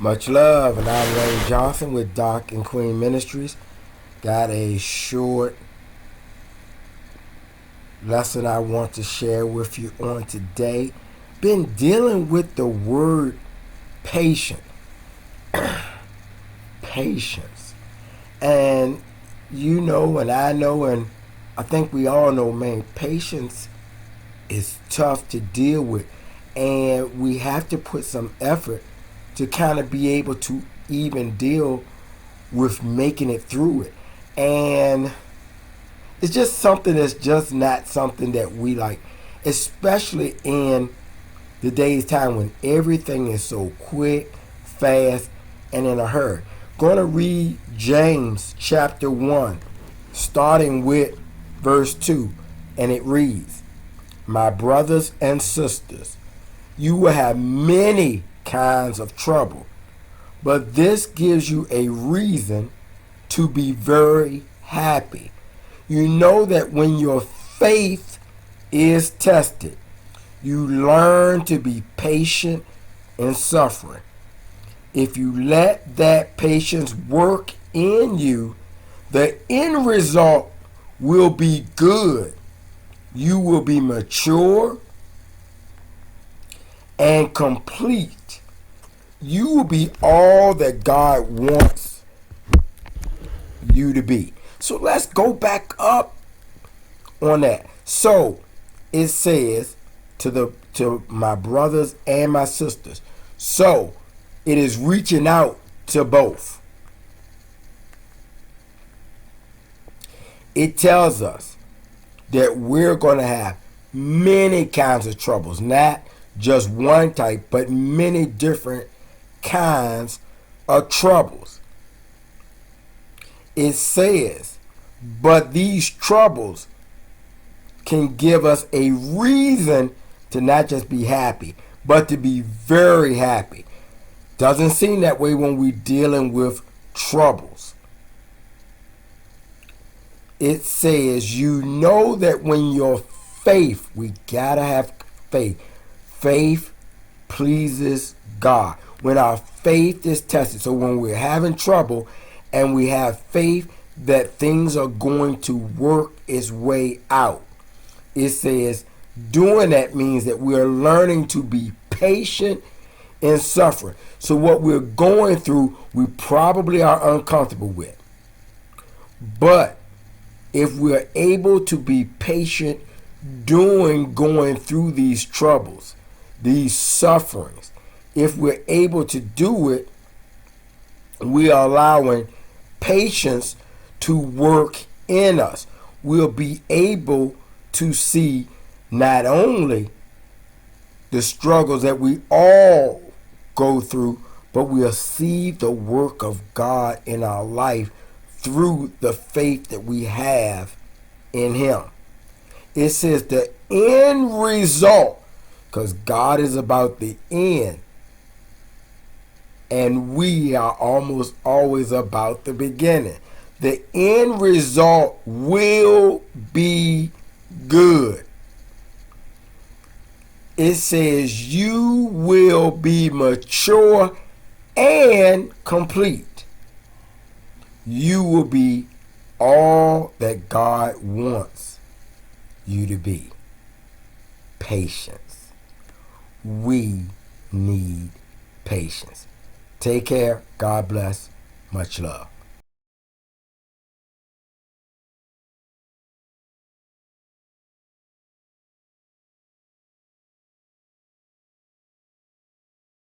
Much love, and I'm Wayne Johnson with Doc and Queen Ministries. Got a short lesson I want to share with you on today. Been dealing with the word patient. Patience. And you know, and I know, and I think we all know, man, patience is tough to deal with. And we have to put some effort to kind of be able to even deal with making it through it. And it's just something that's just not something that we like, especially in the day's time when everything is so quick, fast, and in a hurry. Going to read James chapter 1, starting with verse 2, and it reads, "My brothers and sisters, you will have many kinds of trouble, but this gives you a reason to be very happy. You know that when your faith is tested, you learn to be patient in suffering. If you let that patience work in you, the end result will be good. You will be mature and complete. You will be all that God wants you to be." So let's go back up on that. So it says to my brothers and my sisters. So it is reaching out to both. It tells us that we're going to have many kinds of troubles, not just one type, but many different kinds of troubles. It says, but these troubles can give us a reason to not just be happy, but to be very happy. Doesn't seem that way when we're dealing with troubles. It says, you know that when your faith, we gotta have faith. Faith pleases God. When our faith is tested, so when we're having trouble and we have faith that things are going to work its way out, it says doing that means that we're learning to be patient in suffering. So what we're going through, we probably are uncomfortable with. But if we're able to be patient going through these troubles, these sufferings, if we're able to do it, we are allowing patience to work in us. We'll be able to see not only the struggles that we all go through, but we'll see the work of God in our life through the faith that we have in Him. It says the end result, because God is about the end, and we are almost always about the beginning. The end result will be good. It says you will be mature and complete. You will be all that God wants you to be. Patience. We need patience. Take care. God bless. Much love.